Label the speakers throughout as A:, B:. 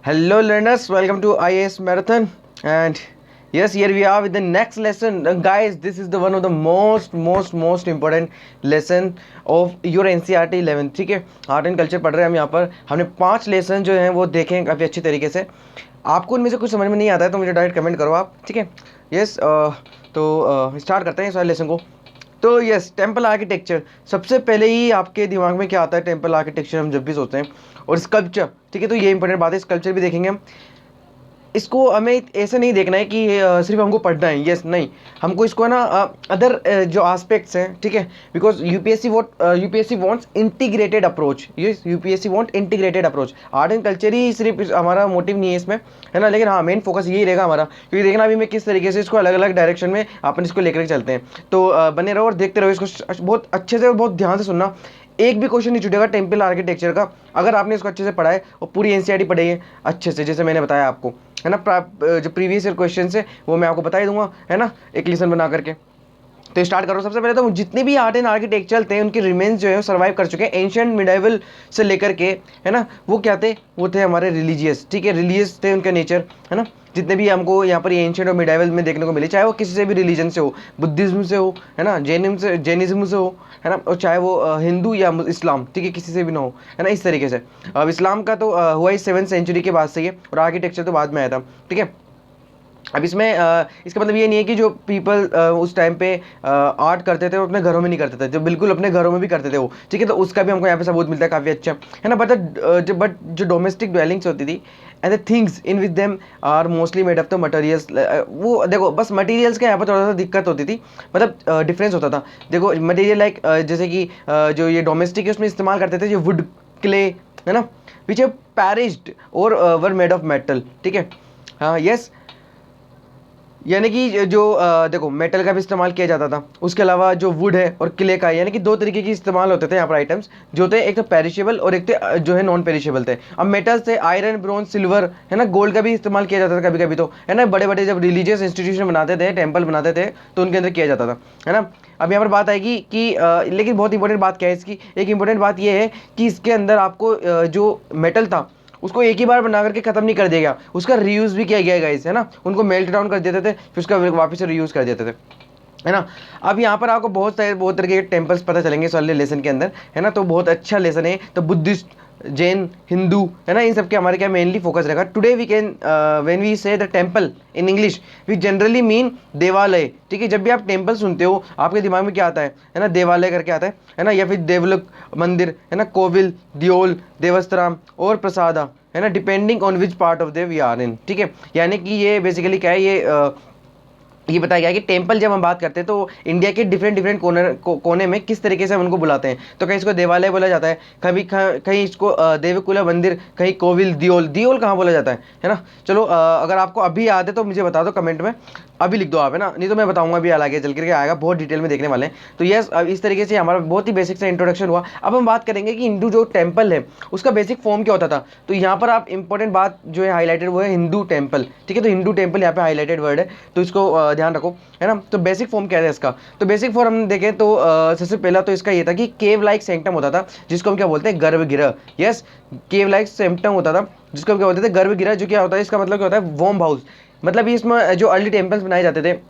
A: Hello learners, welcome to IAS Marathon, and yes, here we are with the next lesson. Guys, this is the one of the most important lesson of your NCERT 11. ठीक है, art and culture पढ़ रहे हैं हम यहाँ पर. हमने 5 lesson जो हैं वो देखे हैं काफ़ी अच्छी तरीके से. आपको उनमें से कुछ समझ में नहीं आता है तो मुझे डायरेक्ट कमेंट करो आप. ठीक है, यस. तो स्टार्ट करते हैं इस वाले लेसन को. तो यस, टेम्पल आर्किटेक्चर. सबसे पहले ही आपके दिमाग में क्या आता है? टेम्पल आर्किटेक्चर हम जब भी सोचते हैं. और स्कल्पचर, ठीक है, तो ये इंपॉर्टेंट बात है. स्कल्पचर भी देखेंगे हम. इसको हमें ऐसे नहीं देखना है कि सिर्फ हमको पढ़ना है. यस, नहीं, हमको इसको ना अदर जो एस्पेक्ट्स हैं, ठीक है, because UPSC wants integrated approach. Yes, UPSC want integrated approach. Art and culture ही सिर्फ हमारा मोटिव नहीं है इसमें, है ना, लेकिन हाँ, मेन फोकस यही रहेगा हमारा. क्योंकि देखना अभी मैं किस तरीके से इसको अलग अलग डायरेक्शन में अपन इसको लेकर चलते हैं. तो बने रहो और देखते रहो इसको बहुत अच्छे से और बहुत ध्यान से सुनना. एक भी क्वेश्चन नहीं छूटेगा टेम्पल आर्किटेक्चर का अगर आपने इसको अच्छे से पढ़ा है और पूरी एनसीईआरटी पढ़ी है अच्छे से, जैसे मैंने बताया आपको, है ना. जो प्रीवियस ईयर क्वेश्चन है वो मैं आपको बता ही दूंगा, है ना, एक लेसन बना करके. तो स्टार्ट करो. सबसे पहले तो जितने भी आर्ट एंड आर्किटेक्चर थे उनके रिमेन्स जो है सर्वाइव कर चुके हैं एंशिएंट मिडाइवल से लेकर के, है ना. वो क्या थे? वो थे हमारे रिलीजियस. ठीक है, रिलीजियस थे उनका नेचर, है ना. जितने भी हमको यहाँ पर एंशिएंट और मिडाइवल में देखने को मिले, चाहे वो किसी से भी रिलीजन से हो, बुद्धिज्म से हो, है ना, जैनिज्म से हो, है ना, और चाहे वो हिंदू या इस्लाम, ठीक है, किसी से भी ना हो, है ना, इस तरीके से. अब इस्लाम का तो हुआ ही 7th सेंचुरी के बाद से ही है और आर्किटेक्चर तो बाद में आया था. ठीक है. अब इसमें इसका मतलब ये नहीं है कि जो पीपल उस टाइम पे आर्ट करते थे वो अपने घरों में नहीं करते थे, जो बिल्कुल अपने घरों में भी करते थे वो. ठीक है, तो उसका भी हमको यहाँ पे सबूत मिलता है काफ़ी अच्छा, है ना. बट जो डोमेस्टिक ड्वेलिंग्स होती थी and the things in with them are mostly made of the materials. वो देखो, बस मटेरियल्स का यहाँ पर थोड़ा सा दिक्कत होती थी, मतलब डिफरेंस होता था. देखो, मटेरियल लाइक जैसे कि जो ये डोमेस्टिक है उसमें इस्तेमाल करते थे जो वुड, क्ले, है ना, विच हैव पेरिश्ड और वर मेड ऑफ मेटल. ठीक है, हाँ, यस, यानी कि जो देखो, मेटल का भी इस्तेमाल किया जाता था. उसके अलावा जो वुड है और क्ले का, यानी कि 2 तरीके की इस्तेमाल होते थे यहाँ पर आइटम्स जो थे. एक तो पेरिशेबल और एक थे जो है नॉन पेरिशेबल थे. अब मेटल्स थे आयरन, ब्रॉन्ज, सिल्वर, है ना, गोल्ड का भी इस्तेमाल किया जाता था कभी कभी, तो है ना. बड़े बड़े जब रिलीजियस इंस्टीट्यूशन बनाते थे, टेम्पल बनाते थे, तो उनके अंदर किया जाता था, है ना. अब यहाँ पर बात आएगी कि लेकिन बहुत इंपॉर्टेंट बात क्या है इसकी? एक इंपॉर्टेंट बात यह है कि इसके अंदर आपको जो मेटल था उसको एक ही बार बना करके खत्म नहीं कर दिया गया, उसका रीयूज़ भी किया गया गाइस, है ना. उनको मेल्ट डाउन कर देते थे, फिर उसका वापस से रीयूज़ कर देते थे, है ना. अब यहाँ पर आपको बहुत तरह के टेम्पल्स पता चलेंगे इस वाले लेसन के अंदर, है ना. तो बहुत अच्छा लेसन है. तो बुद्धिस्ट, जैन, हिंदू, है ना, इन सब के हमारे क्या मेनली फोकस रहेगा. Today we can when we say the temple in English we generally mean देवालय. ठीक है, जब भी आप टेम्पल सुनते हो आपके दिमाग में क्या आता है ना, देवालय करके आता है ना, या फिर देवलोक मंदिर, है ना, कोविल, दियोल, देवस्थराम और प्रसादा, है ना, depending on which part of the we are in. ठीक है, यानी कि ये बेसिकली क्या है, ये बताया गया कि टेम्पल जब हम बात करते हैं तो इंडिया के डिफरेंट कोने में किस तरीके से हम उनको बुलाते हैं. तो कहीं इसको देवालय बोला जाता है, कहीं इसको देवकुला मंदिर, कहीं कोविल, दियोल कहाँ बोला जाता है ना. चलो, अगर आपको अभी याद है तो मुझे बता दो कमेंट में, अभी लिख दो आप, है ना, नहीं तो मैं बताऊंगा अभी आगे चल करके आएगा, बहुत डिटेल में देखने वाले हैं. तो यस, अब इस तरीके से हमारा बहुत ही बेसिक से इंट्रोडक्शन हुआ. अब हम बात करेंगे कि हिंदू जो टेम्पल है उसका बेसिक फॉर्म क्या होता था. तो यहाँ पर आप इंपॉर्टेंट बात जो है हाईलाइटेड वो है हिंदू टेम्पल. ठीक है, तो हिंदू टेम्पल यहाँ पे हाईलाइटेड वर्ड है, तो इसको ध्यान रखो, है ना. तो बेसिक फॉर्म क्या है इसका? तो बेसिक फॉर्म हम देखें तो सबसे पहला तो इसका ये था कि केव लाइक सेंक्टम होता था, जिसको हम क्या बोलते हैं? गर्भगृह. यस, केव लाइक सेंक्टम होता था जिसको हम क्या बोलते थे? गर्भगृह. जो क्या होता है, इसका मतलब क्या होता है? Warm house. मतलब इसमें जो अर्ली टेम्पल्स बनाए जाते थे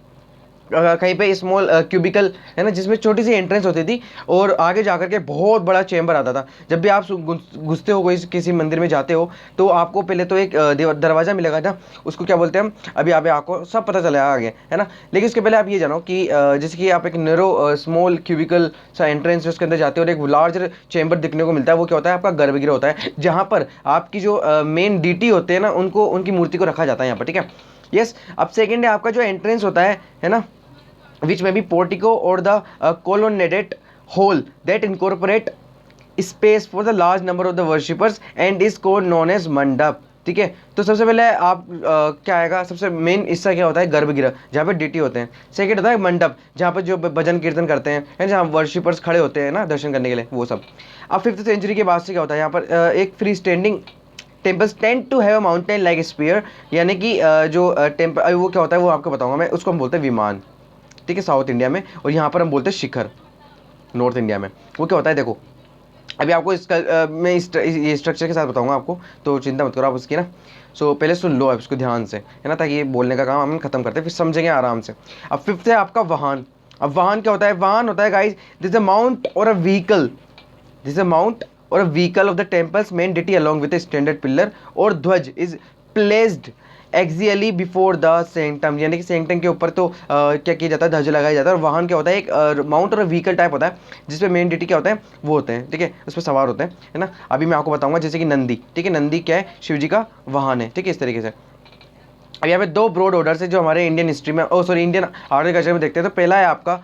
A: कहीं पे स्मॉल क्यूबिकल, है ना, जिसमें छोटी सी एंट्रेंस होती थी और आगे जाकर के बहुत बड़ा चेंबर आता था. जब भी आप घुसते हो कोई किसी मंदिर में जाते हो तो आपको पहले तो एक दरवाज़ा मिलेगा ना, उसको क्या बोलते हैं हम, अभी आपको सब पता चला आगे, है ना. लेकिन उसके पहले आप ये जानो कि जैसे कि आप एक नैरो स्मॉल क्यूबिकल सा एंट्रेंस उसके अंदर जाते हो और एक लार्ज चेंबर दिखने को मिलता है. वो क्या होता है? आपका गर्भगृह होता है, जहाँ पर आपकी जो मेन डीटी होते हैं ना, उनको, उनकी मूर्ति को रखा जाता है यहाँ पर. ठीक है, यस. अब सेकेंड है आपका जो एंट्रेंस होता है ना, which may be portico or the colonnaded hall that incorporate space for the large number of the worshippers and is called known as mandap. ठीक है, तो सबसे पहले आप क्या आएगा? सबसे मेन हिस्सा क्या होता है? गर्भगृह, जहाँ पे डीटी होते हैं. सेकंड होता है मंडप, जहाँ पे जो भजन कीर्तन करते हैं, जहाँ वर्शिपर्स खड़े होते हैं ना दर्शन करने के लिए, वो सब. अब 5th सेंचुरी के बाद से क्या होता है यहाँ पर? एक free standing temples tend to have a mountain like spire, यानी कि जो टेम्पल वो क्या होता है वो आपको बताऊंगा मैं. उसको हम बोलते हैं विमान. ठीक है, साउथ इंडिया में. और यहाँ पर हम बोलते हैं शिखर, नॉर्थ इंडिया में. वो क्या होता है? देखो, अभी आपको इसका मैं ये स्ट्रक्चर के साथ बताऊंगा आपको, तो चिंता मत करो आप उसकी ना। सो पहले सुन लो आप इसको ध्यान से, है ना, ताकि ये बोलने का काम हम खत्म करते हैं, फिर समझेंगे आराम से। अब फिफ्थ है आपका वाहन। अब वाहन क्या होता है? वाहन होता है guys, this a mount or a vehicle, this a mount or a vehicle of the temple's main deity along with standard pillar or dhwaj is placed axially before the sanctum, यानी कि सेंटम के ऊपर तो क्या किया जाता है? ध्वज लगाया जाता है। और वाहन क्या होता है? एक माउंट और व्हीकल टाइप होता है, जिसपे मेन डिटी क्या होता है? वो होते हैं, ठीक है, उस पर सवार होते हैं, है ना। अभी मैं आपको बताऊंगा, जैसे कि नंदी, ठीक है, नंदी क्या है? शिव जी का वाहन है, ठीक है, इस तरीके से। अब यहाँ पे दो ब्रॉड ऑर्डर है जो हमारे इंडियन हिस्ट्री में, ओ सॉरी, इंडियन आर्टिकल्चर में देखते हैं। तो पहला है आपका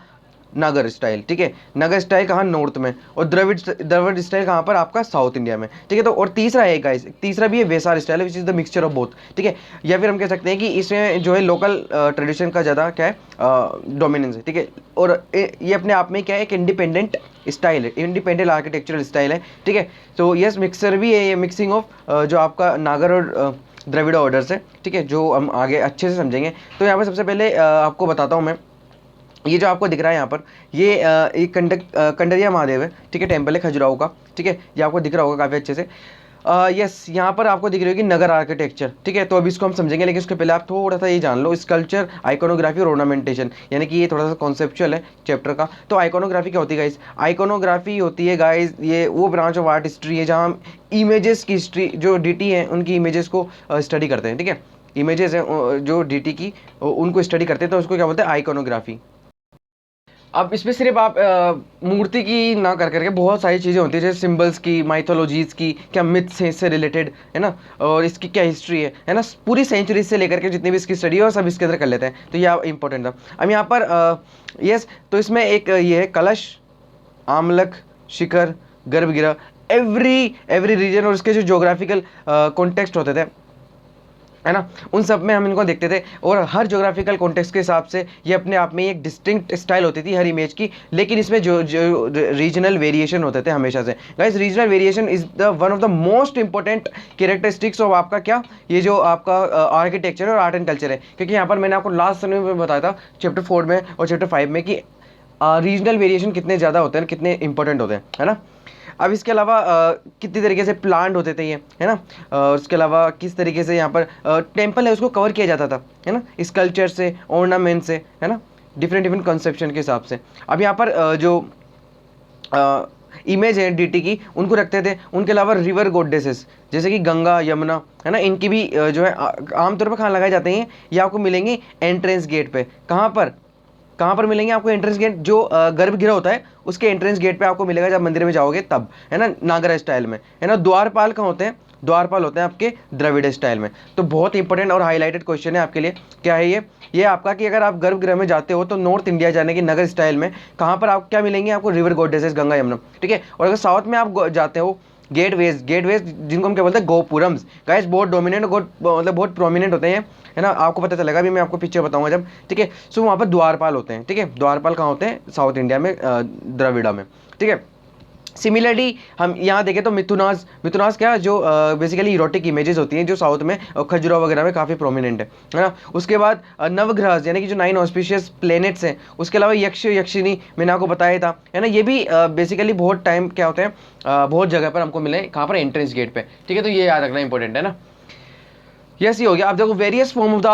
A: नागर स्टाइल, ठीक है, नगर स्टाइल कहाँ? नॉर्थ में। और द्रविड़ स्टाइल कहाँ पर? आपका साउथ इंडिया में, ठीक है। तो और तीसरा है गाइस, तीसरा भी है Vesara style, which is the mixture of both, ठीक है। या फिर हम कह सकते हैं कि इसमें जो है लोकल ट्रेडिशन का ज़्यादा क्या है? डोमिनेंस है, ठीक है। और ये अपने आप में क्या है? एक इंडिपेंडेंट स्टाइल है, इंडिपेंडेंट आर्किटेक्चरल स्टाइल है, ठीक है। तो यस, मिक्सर भी है ये, मिक्सिंग ऑफ जो आपका नागर और द्रविड़ ऑर्डर्स है, ठीक है, जो हम आगे अच्छे से समझेंगे। तो यहाँ पर सबसे पहले आपको बताता हूँ मैं, ये जो आपको दिख रहा है यहाँ पर, ये एक कंडरिया महादेव है, ठीक है, टेम्पल है खजुराहो का, ठीक है, ये आपको दिख रहा होगा काफ़ी अच्छे से। यस, यहाँ पर आपको दिख रही होगी नगर आर्किटेक्चर, ठीक है। तो अभी इसको हम समझेंगे, लेकिन उसके पहले आप थोड़ा सा ये जान लो, स्कल्पचर, आइकोनोग्राफी और ऑर्नामेंटेशन, यानी कि ये थोड़ा सा कॉन्सेप्चुअल है चैप्टर का। तो आइकोनोग्राफी क्या होती है गाइस? आइकोनोग्राफी होती है गाइस, ये वो ब्रांच ऑफ आर्ट हिस्ट्री है जहाँ हम इमेजेस की हिस्ट्री, जो डीटी है उनकी इमेजेस को स्टडी करते हैं, ठीक है। इमेजेस हैं जो डीटी की, उनको स्टडी करते हैं, तो उसको क्या बोलते हैं? आइकोनोग्राफी। अब इसमें सिर्फ आप मूर्ति की ना कर करके बहुत सारी चीज़ें होती है, जैसे सिंबल्स की, माइथोलॉजीज़ की, क्या मिथ्स हैं इससे रिलेटेड, है ना, और इसकी क्या हिस्ट्री है ना, पूरी सेंचुरी से लेकर के जितनी भी इसकी स्टडी है वो सब इसके अंदर कर लेते हैं। तो ये इंपॉर्टेंट था। अब यहाँ पर यस, तो इसमें एक ये है कलश, आमलक, शिखर, गर्भगृह, एवरी रीजन और उसके जो जोग्राफिकल कॉन्टेक्स्ट होते थे, है ना, उन सब में हम इनको देखते थे। और हर ज्योग्राफिकल कॉन्टेक्स्ट के हिसाब से ये अपने आप में एक डिस्टिंक्ट स्टाइल होती थी हर इमेज की, लेकिन इसमें जो रीजनल वेरिएशन होते थे हमेशा से। Guys, regional variation is the one of the most important characteristics of आपका क्या, ये जो आपका आर्किटेक्चर और आर्ट एंड कल्चर है। क्योंकि यहाँ पर मैंने आपको लास्ट समय में बताया था चैप्टर 4 में और चैप्टर 5 में कि रीजनल वेरिएशन कितने ज़्यादा होते हैं, कितने इंपॉर्टेंट होते हैं, है ना। अब इसके अलावा कितनी तरीके से प्लांट होते थे ये, है ना, उसके अलावा किस तरीके से यहाँ पर टेम्पल है उसको कवर किया जाता था, है ना, स्कल्पचर से, ऑर्नामेंट से, है ना, डिफरेंट डिफरेंट कंसेप्शन के हिसाब से। अब यहाँ पर जो इमेज है डीटी की, उनको रखते थे। उनके अलावा रिवर गॉडेसेस जैसे कि गंगा, यमुना, है ना, इनकी भी जो है आमतौर पर कहाँ लगाए जाते हैं? ये आपको मिलेंगे एंट्रेंस गेट पे। कहाँ पर मिलेंगे आपको एंट्रेंस गेट? जो गर्भगृह होता है उसके एंट्रेंस गेट पे आपको मिलेगा जब मंदिर में जाओगे तब, है ना, नागर स्टाइल में, है ना। द्वारपाल कहाँ होते हैं? द्वारपाल होते हैं आपके द्रविड़ स्टाइल में। तो बहुत इंपॉर्टेंट और हाईलाइटेड क्वेश्चन है आपके लिए। क्या है ये आपका कि अगर आप गर्भगृह में जाते हो तो नॉर्थ इंडिया जाने की नगर स्टाइल में कहाँ पर आप क्या मिलेंगे? आपको रिवर गॉडेसेस, गंगा, यमुना, ठीक है। और अगर साउथ में आप जाते हो, गेटवेज जिनको हम क्या बोलते हैं? गोपुरम्स। गाइस, बहुत डोमिनेंट, मतलब बहुत प्रोमिनेंट होते हैं, है ना, आपको पता चलेगा अभी, मैं आपको पिक्चर बताऊंगा जब, ठीक है। सो वहाँ पर द्वारपाल होते हैं, ठीक है। द्वारपाल कहाँ होते हैं? साउथ इंडिया में, द्रविड़ा में, ठीक है। सिमिलरली हम यहाँ देखें तो मिथुनास क्या, जो बेसिकली इरोटिक इमेजेस होती हैं, जो साउथ में खजुराहो वगैरह में काफ़ी प्रोमिनेंट है ना। उसके बाद नवग्रह, यानी कि जो 9 ऑस्पिशियस प्लेनेट्स हैं। उसके अलावा यक्ष यक्षिनी मैंने आपको बताया था, है ना, ये भी बेसिकली बहुत टाइम क्या होते हैं, बहुत जगह पर हमको मिले, कहाँ पर? एंट्रेंस गेट पे, ठीक है। तो ये याद रखना इंपॉर्टेंट है ना। यस, ये हो गया। अब देखो, वेरियस फॉर्म ऑफ द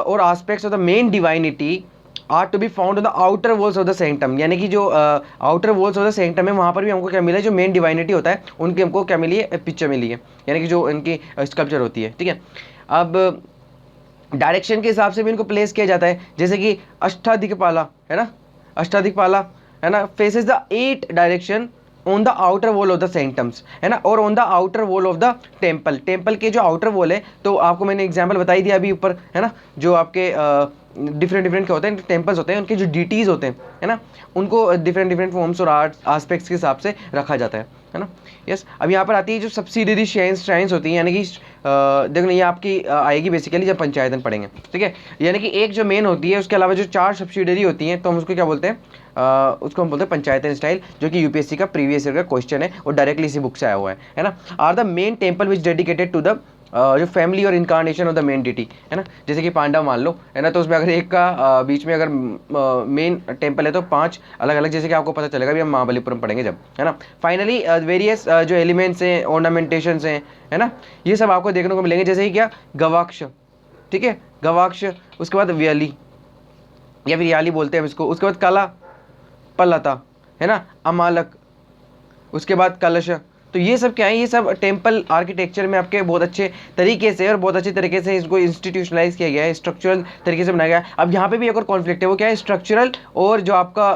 A: और aspects of the main divinity are to be found on the outer walls of the sanctum, यानी कि जो outer walls of the sanctum है वहाँ पर भी हमको क्या मिला है? जो मेन डिवाइनिटी होता है उनकी हमको क्या मिली है? पिक्चर मिली है, यानी कि जो इनकी स्कल्पचर होती है, ठीक है। अब डायरेक्शन के हिसाब से भी इनको प्लेस किया जाता है, जैसे कि अष्टादिक्पाला, है ना, अष्टादिक्पाला, है ना, faces the 8 direction on the outer wall of the sanctums, है ना, और on the outer wall of the temple के जो आउटर वॉल है, तो आपको मैंने एग्जांपल बताई दिया अभी ऊपर, है ना, जो आपके डिफरेंट क्या होते हैं? टेम्पल्स होते हैं, उनके जो डीटीज होते हैं, है ना, उनको डिफरेंट फॉर्म्स और आर्ट आस्पेक्ट्स के हिसाब से रखा जाता है ना। यस, अब यहाँ पर आती है जो सब्सिडरी श्राइन्स होती हैं, यानी कि देखो ये आपकी आएगी बेसिकली जब पंचायतन पढ़ेंगे, ठीक है। यानी कि एक जो मेन होती है, उसके अलावा जो 4 सब्सिडरी होती हैं, तो हम उसको क्या बोलते हैं? उसको हम बोलते हैं पंचायतन स्टाइल, जो कि यूपीएससी का प्रीवियस ईयर का क्वेश्चन है और डायरेक्टली इसी बुक से आया हुआ है ना। Are the main temple which dedicated to the जो फैमिली और incarnation of the main deity है ना, जैसे कि पांडव मान लो है ना, तो उसमें अगर एक का बीच में अगर मेन टेम्पल है तो 5 अलग अलग, जैसे कि आपको पता चलेगा भी हम महाबलीपुरम पढ़ेंगे जब, है ना। फाइनली वेरियस जो एलिमेंट्स हैं, ऑर्नामेंटेशंस हैं, है ना, ये सब आपको देखने को मिलेंगे, जैसे कि क्या, गवाक्ष, ठीक है, गवाक्ष, उसके बाद व्याली या फिर याली बोलते हैं हम इसको, उसके बाद कला पलता, है ना, अमालक, उसके बाद कलश। तो ये सब क्या है, ये सब टेम्पल आर्किटेक्चर में आपके बहुत अच्छे तरीके से और बहुत अच्छे तरीके से इसको इंस्टीट्यूशनलाइज किया गया है, स्ट्रक्चरल तरीके से बनाया गया है। अब यहाँ पे भी एक और कॉन्फ्लिक्ट है, वो क्या है, स्ट्रक्चरल और जो आपका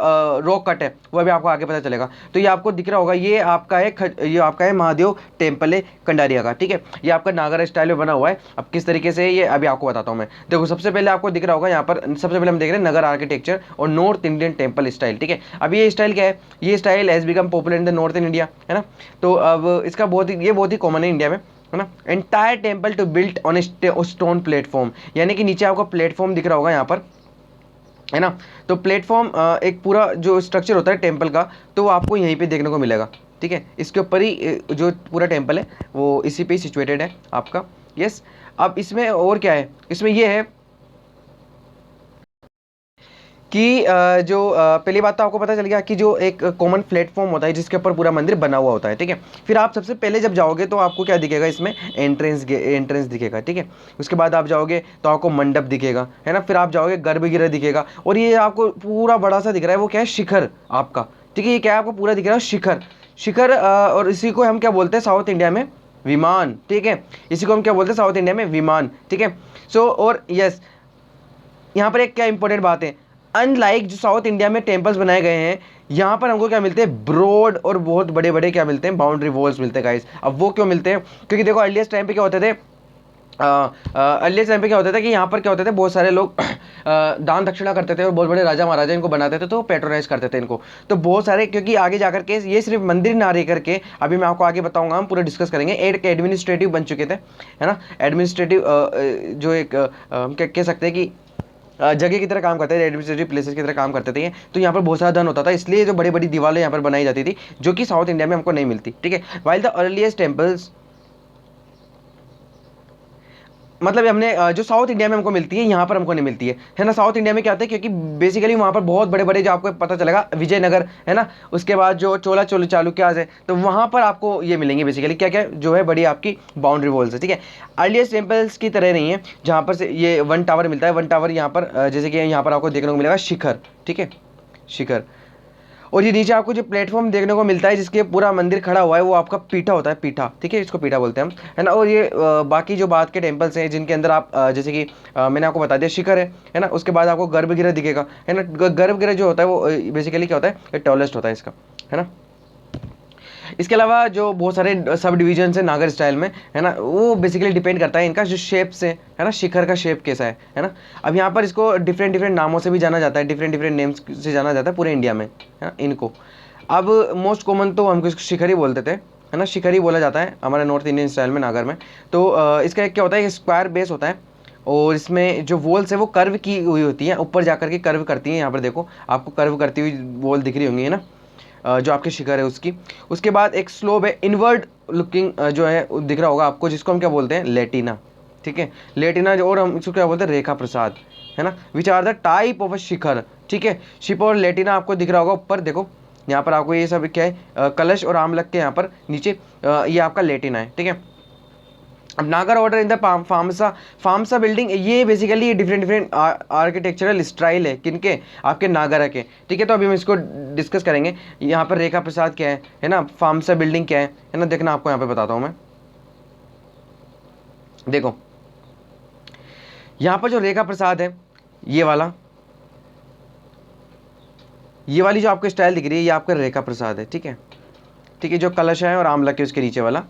A: रॉक कट है, वो अभी आपको आगे पता चलेगा। तो ये आपको दिख रहा होगा, ये आपका है ये आपका है महादेव टेम्पल है कंडारिया का, ठीक है, ये आपका नागर स्टाइल में बना हुआ है। अब किस तरीके से ये अभी आपको बताता हूँ मैं। देखो सबसे पहले आपको दिख रहा होगा यहाँ पर, सबसे पहले हम देख रहे हैं नगर आर्किटेक्चर और नॉर्थ इंडियन टेम्पल स्टाइल, ठीक है। अब ये स्टाइल क्या है, ये style has become popular in the north in India, है ना। तो अब इसका ये बहुत ही कॉमन है इंडिया में, है ना। Entire temple to built on stone platform, यानी कि नीचे आपको प्लेटफॉर्म दिख रहा होगा यहाँ पर, है ना। तो प्लेटफॉर्म एक पूरा जो स्ट्रक्चर होता है टेम्पल का, तो वो आपको यहीं पे देखने को मिलेगा, ठीक है। इसके ऊपर ही जो पूरा टेम्पल है वो इसी पे सिचुएटेड है आपका। यस, अब इसमें और क्या है, इसमें ये है कि जो पहली बात तो आपको पता चल गया कि जो एक कॉमन प्लेटफॉर्म होता है जिसके ऊपर पूरा मंदिर बना हुआ होता है, ठीक है। फिर आप सबसे पहले जब जाओगे तो आपको क्या दिखेगा, इसमें एंट्रेंस दिखेगा, ठीक है। उसके बाद आप जाओगे तो आपको मंडप दिखेगा, है ना। फिर आप जाओगे गर्भगृह दिखेगा, और ये आपको पूरा बड़ा सा दिख रहा है, वो क्या है, शिखर आपका, ठीक है। ये क्या है, आपको पूरा दिख रहा है शिखर, शिखर, और इसी को हम क्या बोलते हैं साउथ इंडिया में, विमान, ठीक है। इसी को हम क्या बोलते हैं साउथ इंडिया में, विमान, ठीक है। सो और यस, यहाँ पर एक क्या इंपॉर्टेंट बात है, अनलाइक जो साउथ इंडिया में टेम्पल्स बनाए गए हैं, यहाँ पर हमको क्या मिलते हैं, ब्रॉड और बहुत बड़े बड़े क्या मिलते हैं, बाउंड्री वॉल्स मिलते हैं गाइस। अब वो क्यों मिलते हैं, क्योंकि देखो अर्लीस्ट टाइम पे क्या होते थे, अर्लीस्ट टाइम पे क्या होता था कि यहाँ पर क्या होते थे, बहुत सारे लोग दान दक्षिणा करते थे और बहुत बड़े राजा महाराजा इनको बनाते थे, तो पेट्रोनाइज करते थे इनको। तो बहुत सारे, क्योंकि आगे जाकर के ये सिर्फ मंदिर ना रह करके, अभी मैं आपको आगे बताऊंगा, हम पूरा डिस्कस करेंगे, एक एडमिनिस्ट्रेटिव बन चुके थे, है ना। एडमिनिस्ट्रेटिव जो एक हम कह सकते हैं कि जगह की तरह काम करते थे, एडमिनिस्ट्रेटिव प्लेसेस की तरह काम करते थे। तो यहाँ पर बहुत सारा धन होता था, इसलिए जो बड़ी बड़ी दीवारें यहाँ पर बनाई जाती थी, जो कि साउथ इंडिया में हमको नहीं मिलती, ठीक है। वाइल द अर्लीस्ट टेम्पल्स, मतलब हमने जो साउथ इंडिया में हमको मिलती है, यहाँ पर हमको नहीं मिलती है ना। साउथ इंडिया में क्या होता है, क्योंकि बेसिकली वहाँ पर बहुत बड़े बड़े, जो आपको पता चलेगा विजयनगर, है ना, उसके बाद जो चोला चालुक्यास है, तो वहाँ पर आपको ये मिलेंगे बेसिकली क्या क्या, जो है बड़ी आपकी बाउंड्री वॉल्स है, ठीक है। अर्लीस्ट टेम्पल्स की तरह नहीं है, जहाँ पर से ये वन टावर मिलता है, वन टावर यहाँ पर जैसे कि यहाँ पर आपको देखने को मिलेगा शिखर, ठीक है, शिखर। और ये नीचे आपको जो प्लेटफॉर्म देखने को मिलता है जिसके पूरा मंदिर खड़ा हुआ है, वो आपका पीठा होता है, पीठा, ठीक है, इसको पीठा बोलते हैं हम, है ना। और ये बाकी जो बात के टेम्पल्स हैं जिनके अंदर आप जैसे कि मैंने आपको बता दिया शिखर है ना। उसके बाद आपको गर्भगृह दिखेगा, है ना। गर्भगृह जो होता है वो बेसिकली क्या होता है, ये टॉलेस्ट होता है इसका, है ना। इसके अलावा जो बहुत सारे सब डिवीजन है नागर स्टाइल में, है ना, वो बेसिकली डिपेंड करता है इनका जो शेप से, है ना, शिखर का शेप कैसा है ना। अब यहाँ पर इसको डिफरेंट डिफरेंट नामों से भी जाना जाता है, डिफरेंट डिफरेंट नेम्स से जाना जाता है पूरे इंडिया में, है ना, इनको। अब मोस्ट कॉमन तो हमको इसको शिखर ही बोलते थे, है ना, शिखर ही बोला जाता है हमारे नॉर्थ इंडियन स्टाइल में, नागर में। तो इसका एक क्या होता है, स्क्वायर बेस होता है, और इसमें जो वॉल्स है वो कर्व की हुई होती हैं, ऊपर जाकर के कर्व करती हैं। यहाँ पर देखो आपको कर्व करती हुई वॉल दिख रही होंगी, है ना, जो आपके शिखर है उसकी। उसके बाद एक स्लोप है, इनवर्ड लुकिंग जो है दिख रहा होगा आपको, जिसको हम क्या बोलते हैं, लेटिना, ठीक है, लेटिना। और हम इसको क्या बोलते हैं, रेखा प्रसाद, है ना, which are the type of a shikhara, ठीक है। शिप और लेटिना आपको दिख रहा होगा ऊपर, देखो यहाँ पर आपको ये सब क्या है, कलश और आमलक के यहाँ पर नीचे ये आपका लेटिना है, ठीक है। अब नागर ऑर्डर इन द फार्मसा बिल्डिंग, ये basically different different architectural style है, किनके, आपके नागर के, ठीक है। तो अभी हम इसको डिस्कस करेंगे। यहाँ पर रेखा प्रसाद क्या है ना, फार्मसा बिल्डिंग क्या है ना, देखना आपको यहाँ पे बताता हूँ मैं। देखो यहाँ पर जो रेखा प्रसाद है, ये वाली जो आपको स्टाइल दिख रही है, ये आपका रेखा प्रसाद है, ठीक है, ठीक है, जो कलश है और आमलक है उसके नीचे वाला।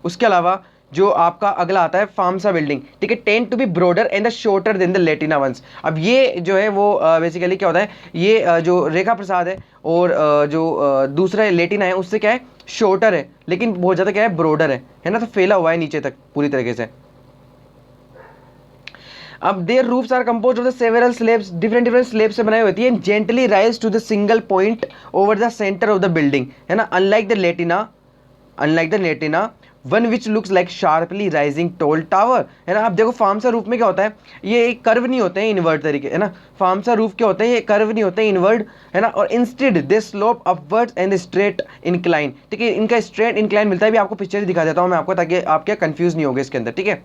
A: उसके अलावा जो आपका अगला आता है फार्मसा बिल्डिंग, ठीक है, tend to be broader and the shorter than the Latina ones. अब ये जो है वो बेसिकली क्या होता है, ये जो रेखा प्रसाद है और जो दूसरा लेटिना है उससे क्या है, शॉर्टर है, लेकिन बहुत ज़्यादा क्या है, ब्रॉडर है ना, तो फैला हुआ है नीचे तक पूरी तरीके से। अब their roofs are compose of the several slabs, different different slab से बनाई होती है, gently rise to the single point over the centre of the building, है ना। Unlike the Latina one which looks like sharply rising tall tower, है ना। आप देखो फार्मसा रूफ में क्या होता है, ये एक कर्व नहीं होते हैं इनवर्ड तरीके, है ना। फार्मसा रूफ क्या होते हैं, ये कर्व नहीं होते हैं इनवर्ड, है ना। और instead they slope upwards and straight incline, ठीक है। इनका स्ट्रेट इंक्लाइन मिलता है, भी आपको पिक्चर दिखा देता हूँ मैं आपको, ताकि आप क्या कंफ्यूज नहीं होगे इसके अंदर, ठीक है।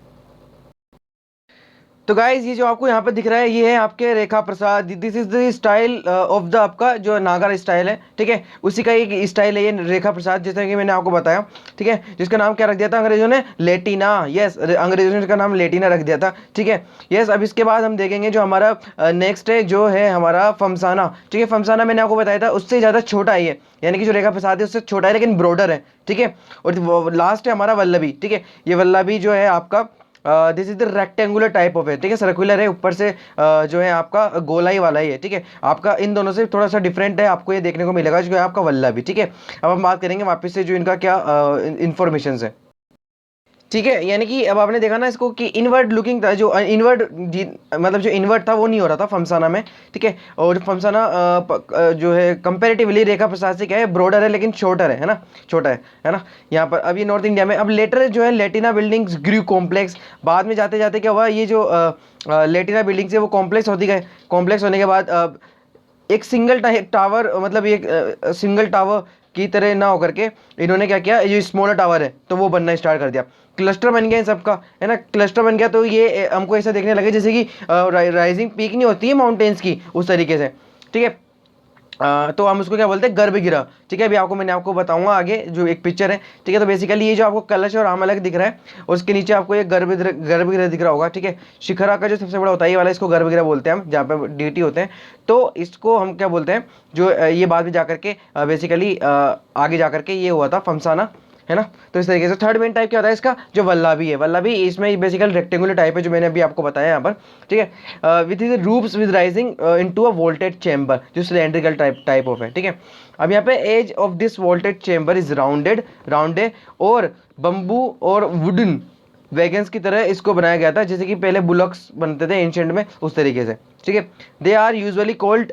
A: तो गाइज ये जो आपको यहाँ पे दिख रहा है, ये है आपके Rekha Prasad. This is the style of the आपका जो नागर स्टाइल है, ठीक है, उसी का एक स्टाइल है ये रेखा प्रसाद, जैसा कि मैंने आपको बताया, ठीक है। जिसका नाम क्या रख दिया था अंग्रेजों ने, लेटिना। यस, अंग्रेजों ने इसका नाम लेटिना रख दिया था, ठीक है। यस, अब इसके बाद हम देखेंगे जो हमारा नेक्स्ट है, जो है हमारा फमसाना, ठीक है। फमसाना मैंने आपको बताया था उससे ज़्यादा छोटा है ये, यानी कि जो रेखा प्रसाद है उससे छोटा है लेकिन ब्रॉडर है, ठीक है। और लास्ट है हमारा वल्लभी, ठीक है। ये वल्लभी जो है आपका this is the rectangular type of है, ठीक है, सर्कुलर है, ऊपर से जो है आपका गोलाई वाला ही है, ठीक है। आपका इन दोनों से थोड़ा सा डिफरेंट है, आपको ये देखने को मिलेगा जो है आपका वल्लभी, ठीक है। अब हम बात करेंगे वापस से जो इनका क्या इंफॉर्मेशन है, ठीक है। यानी कि अब आपने देखा ना इसको कि इनवर्ड लुकिंग था, जो इनवर्ड मतलब जो इनवर्ड था वो नहीं हो रहा था फमसाना में, ठीक है। और फमसाना जो है कंपैरेटिवली रेखा प्रसाद से क्या है, ब्रॉडर है लेकिन शॉर्टर है ना, छोटा है ना। यहाँ पर अब ये नॉर्थ इंडिया में, अब लेटर जो है लेटिना बिल्डिंग्स ग्रू कॉम्प्लेक्स, बाद में जाते जाते क्या हुआ, ये जो लेटिना बिल्डिंग्स है वो कॉम्प्लेक्स होती गए, कॉम्प्लेक्स होने के बाद एक सिंगल टावर, मतलब एक सिंगल टावर की तरह ना होकर के इन्होंने क्या किया, ये स्मॉलर टावर है तो वो बनना स्टार्ट कर दिया, क्लस्टर बन गया इन सबका, है ना। क्लस्टर बन गया तो ये हमको ऐसा देखने लगे जैसे कि राइजिंग पीक नहीं होती है माउंटेन्स की, उस तरीके से, ठीक है। तो हम उसको क्या बोलते हैं, गर्भगृह, ठीक है। अभी आपको मैंने आपको बताऊंगा आगे जो एक पिक्चर है, ठीक है। तो बेसिकली ये जो आपको कलश और आमलक दिख रहा है और उसके नीचे आपको ये गर्भगृह दिख रहा होगा, ठीक है। शिखरा का जो सबसे बड़ा होता है ये वाला, इसको गर्भगृह बोलते हैं हम, जहाँ पे डीटी होते हैं। तो इसको हम क्या बोलते हैं, जो ये बाद में जाकर के बेसिकली आगे जाकर के ये हुआ था फमसाना, है ना। तो इस तरीके से थर्ड मेन टाइप क्या होता है इसका, जो वल्लभी है, वल्लभी इसमें बेसिकली रेक्टेंगुलर टाइप है, जो मैंने अभी आपको बताया यहाँ पर, ठीक है। With is roofs with rising into a vaulted chamber, जो सिलेंड्रिकल टाइप ऑफ है, ठीक है। अब यहाँ पे edge of this vaulted chamber is round है, और बम्बू और वुडन वैगन्स की तरह इसको बनाया गया था, जैसे कि पहले बुलॉक्स बनते थे एंशिएंट में, उस तरीके से, ठीक है। They are usually called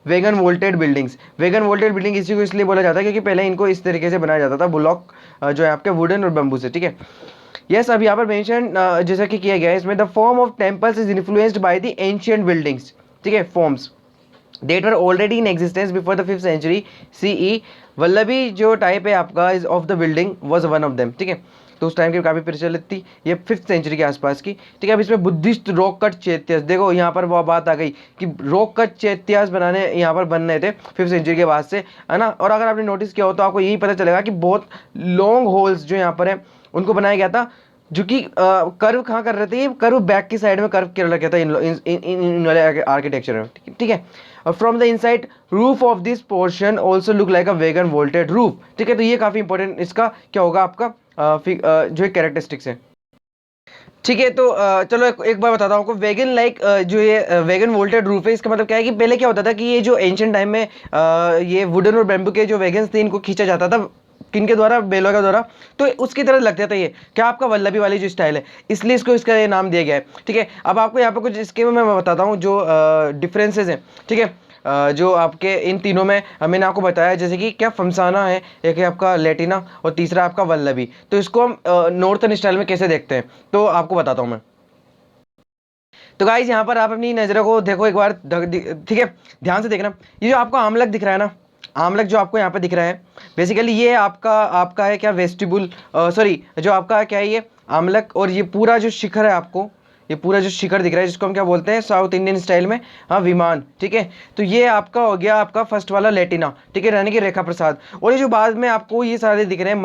A: wagon vaulted buildings. Wagon vaulted building इसी को इसलिए बोला जाता है क्योंकि पहले इनको इस तरीके से बनाया जाता था, ब्लॉक जो है आपके वुडन और बम्बू से, ठीक है। यस, अब यहाँ पर मेंशन जैसा कि किया गया है इसमें, the form of temples is influenced by the ancient buildings, ठीक है, forms that were already in existence before the 5th century CE। Valabhi जो टाइप है आपका is of the building was one of them, ठीक है। तो उस टाइम की काफ़ी प्रचलित थी, ये 5th सेंचुरी के आसपास की, ठीक है। अब इसमें बुद्धिस्ट रॉक कट चैत्यास, देखो यहाँ पर वो बात आ गई कि रॉक कट चैत्यास बनाने यहाँ पर बन रहे थे 5th सेंचुरी के बाद से, है ना। और अगर आपने नोटिस किया हो तो आपको यही पता चलेगा कि बहुत लॉन्ग होल्स जो यहाँ पर है उनको बनाया गया था, जो कि कर्व कहाँ कर रहे थे, ये कर्व बैक की साइड में कर्व कर रखा था इन वाले आर्किटेक्चर में, ठीक है। From the inside roof of this portion also look like a wagon vaulted roof, ठीक है। तो ये काफ़ी इंपॉर्टेंट इसका क्या होगा आपका जो कैरेक्टरिस्टिक्स है, ठीक है। तो चलो एक बार बताता हूँ आपको, वेगन लाइक जो ये वेगन वोल्टेड रूफ है, इसका मतलब क्या है कि पहले क्या होता था कि ये जो एंशिएंट टाइम में ये वुडन और बैम्बू के जो वेगन्स थे इनको खींचा जाता था, किनके द्वारा, बेलों के द्वारा, तो उसकी तरह लगता था ये क्या आपका वल्लभी वाली जो स्टाइल है, इसलिए इसको इसका ये नाम दिया गया है, ठीक है। अब आपको यहाँ पे कुछ इसके मैं बताता हूँ जो डिफरेंसेस हैं, ठीक है। जो आपके इन तीनों में मैंने आपको बताया, जैसे कि क्या फमसाना है, एक है आपका लेटिना और तीसरा आपका वल्लभी। तो इसको हम नॉर्थन स्टाइल में कैसे देखते हैं तो आपको बताता हूँ मैं। तो गाइज यहाँ पर आप अपनी नज़रों को देखो एक बार, ठीक है, ध्यान से देखना। ये जो आपको आमलक दिख रहा है ना, आमलक जो आपको यहाँ पे दिख रहा है, बेसिकली ये आपका आपका है क्या, वेस्टिबुल, सॉरी, जो आपका क्या है ये आमलक, और ये पूरा जो शिखर है आपको, ये पूरा जो शिखर दिख रहा है जिसको हम क्या बोलते हैं साउथ इंडियन स्टाइल में, हाँ, विमान, ठीक है। तो ये आपका हो गया आपका फर्स्ट वाला लेटिना, ठीक है, यानी कि रेखा प्रसाद। और ये जो बाद में आपको ये सारे दिख रहे हैं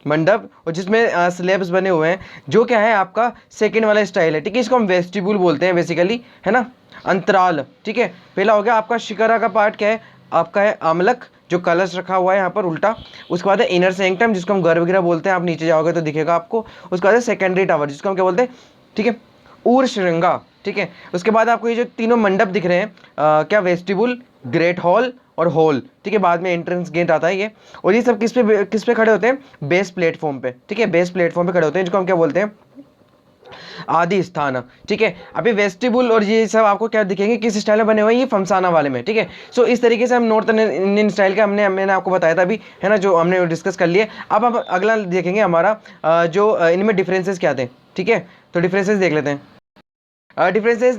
A: मंडप और जिसमें स्लैब्स बने हुए हैं, जो क्या है आपका सेकंड वाला स्टाइल है, ठीक है। इसको हम वेस्टिबुल बोलते हैं बेसिकली, है ना, अंतराल, ठीक है। पहला हो गया आपका शिखरा का पार्ट, क्या है आपका, है आमलक, जो कलश रखा हुआ है यहाँ पर उल्टा। उसके बाद है इनर सेंक्टम जिसको हम गर्भगृह बोलते हैं, आप नीचे जाओगे तो दिखेगा आपको। उसके बाद है सेकेंडरी टावर जिसको हम क्या बोलते हैं, ठीक है, ऊर श्रृंगा, ठीक है। उसके बाद आपको ये जो तीनों मंडप दिख रहे हैं, क्या, वेस्टिबुल, ग्रेट हॉल और हॉल, ठीक है। बाद में एंट्रेंस गेट आता है ये, और ये सब किस पे खड़े होते हैं, बेस प्लेटफॉर्म पे, ठीक है, बेस प्लेटफॉर्म पे खड़े होते हैं, जिसको हम क्या बोलते हैं, आदि स्थान, ठीक है। अभी वेस्टिबुल और ये सब आपको क्या दिखेंगे, किस स्टाइल में बने हुए हैं, ये फमसाना वाले में, ठीक है। सो इस तरीके से हम नॉर्थ इंडियन स्टाइल का मैंने आपको बताया था अभी, है ना, जो हमने डिस्कस कर लिए। अब हम अगला देखेंगे हमारा जो इनमें डिफरेंसेस क्या थे, ठीक है। तो डिफरेंसेस देख लेते हैं। डिफरेंसेस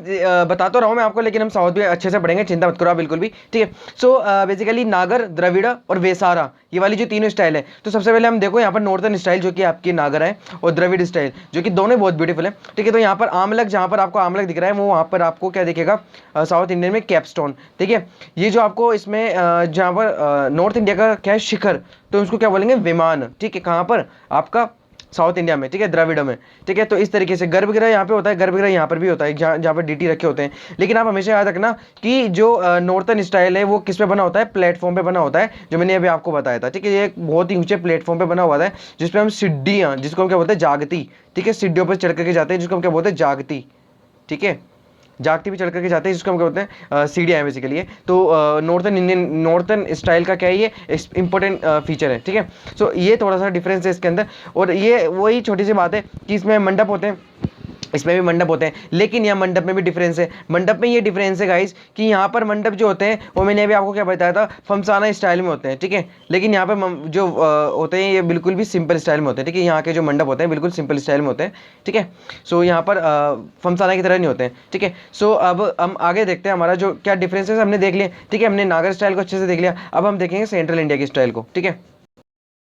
A: बता तो रहा हूँ मैं आपको, लेकिन हम साउथ भी अच्छे से पढ़ेंगे, चिंता मत करो आप बिल्कुल भी, ठीक है। सो बेसिकली नागर, द्रविड़ और वेसारा, ये वाली जो तीनों स्टाइल है। तो सबसे पहले हम देखो यहाँ पर नॉर्थन स्टाइल जो कि आपकी नागर है, और द्रविड़ स्टाइल जो कि दोनों बहुत ब्यूटीफुल है, ठीक है। तो यहाँ पर आमलक, जहाँ पर आपको आमलक दिख रहा है, वो वहाँ पर आपको क्या दिखेगा, साउथ इंडियन में कैपस्टोन, ठीक है। ये जो आपको इसमें जहाँ पर नॉर्थ इंडिया का क्या है, शिखर, तो उसको क्या बोलेंगे, विमान, ठीक है। कहाँ पर, आपका साउथ इंडिया में, ठीक है, द्रविड़ में, ठीक है। तो इस तरीके से गर्भगृह यहाँ पे होता है, गर्भगृह यहाँ पर भी होता है, जहाँ पर डीटी रखे होते हैं। लेकिन आप हमेशा याद रखना कि जो नॉर्थन स्टाइल है वो किस पे बना होता है, प्लेटफॉर्म पे बना होता है, जो मैंने अभी आपको बताया था, ठीक है। ये एक बहुत ही ऊंचे प्लेटफॉर्म पे बना हुआ है, जिसपे हम सीढ़ियाँ, जिसको हम क्या बोलते हैं, जागती, ठीक है, सीढ़ियों पर चढ़ करके जाते हैं, जिसको हम क्या बोलते हैं, जागती, ठीक है। जागती भी चढ़ करके जाते हैं, जिसको हम क्या बोलते हैं, सीढ़ियाँ हैं बेसिकली। तो नॉर्थन स्टाइल का क्या है, ये इंपॉर्टेंट फीचर है, ठीक है। सो ये थोड़ा सा डिफरेंस है इसके अंदर। और ये वही छोटी सी बात है कि इसमें मंडप होते हैं, इसमें भी मंडप होते हैं, लेकिन यहाँ मंडप में भी डिफरेंस है। मंडप में ये डिफरेंस है गाइस कि यहाँ पर मंडप जो होते हैं वो मैंने अभी आपको क्या बताया था, फमसाना स्टाइल में होते हैं, ठीक है। लेकिन यहाँ पर जो होते हैं ये बिल्कुल भी सिंपल स्टाइल में होते हैं, ठीक है। यहाँ के जो मंडप होते हैं बिल्कुल सिंपल स्टाइल में होते हैं, ठीक है। सो यहाँ पर फमसाना की तरह नहीं होते हैं, ठीक है। सो अब हम आगे देखते हैं हमारा जो क्या डिफरेंसेस हमने देख लिए, ठीक है। हमने नागर स्टाइल को अच्छे से देख लिया, अब हम देखेंगे सेंट्रल इंडिया की स्टाइल को, ठीक है।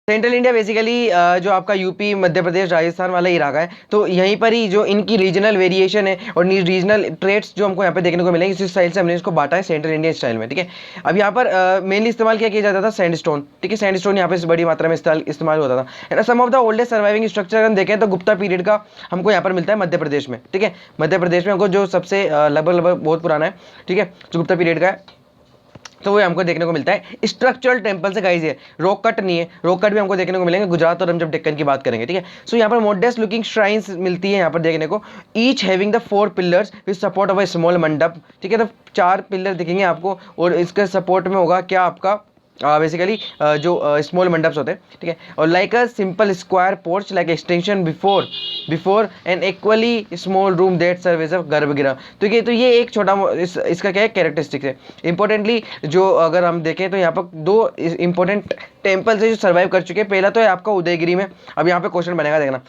A: सेंट्रल इंडिया बेसिकली जो आपका यूपी, मध्य प्रदेश, राजस्थान वाला इलाका है, तो यहीं पर ही जो इनकी रीजनल वेरिएशन है और रीजनल ट्रेड्स जो हमको यहाँ पे देखने को मिलेंगे, इसी स्टाइल से हमने इसको बांटा है सेंट्रल इंडिया स्टाइल में, ठीक है। अब यहाँ पर मेनली इस्तेमाल क्या किया जाता था, सैंडस्टोन, ठीक है। सैंडस्टोन यहाँ पे बड़ी मात्रा में इस्तेमाल होता था, है ना। Some of the oldest surviving structure अगर हम देखें तो गुप्ता पीरियड का हमको यहाँ पर मिलता है मध्य प्रदेश में, ठीक है। मध्य प्रदेश में हमको जो सबसे लगभग बहुत पुराना है, ठीक है, जो गुप्ता पीरियड का है, तो वो हमको देखने को मिलता है। स्ट्रक्चरल टेंपल से गाइस, ये रॉक कट नहीं है, रॉक कट भी हमको देखने को मिलेंगे गुजरात और हम जब डेक्कन की बात करेंगे, ठीक है। सो यहाँ पर मोडेस्ट लुकिंग श्राइन्स मिलती है यहाँ पर देखने को, each having the 4 pillars with support of a small मंडप, ठीक है। तो 4 पिलर दिखेंगे आपको, और इसके सपोर्ट में होगा क्या, आपका बेसिकली जो स्मॉल मंडप्स होते हैं, ठीक है। और like a simple square porch like extension before an equally small room that serve as a garbhagriha. तो ये एक छोटा इसका क्या है, कैरेक्टरिस्टिक्स है। इंपॉर्टेंटली जो अगर हम देखें तो यहाँ पर 2 इंपॉर्टेंट टेम्पल्स है जो सर्वाइव कर चुके हैं। पहला तो है आपका उदयगिरी में, अब यहाँ पे क्वेश्चन बनेगा देखना,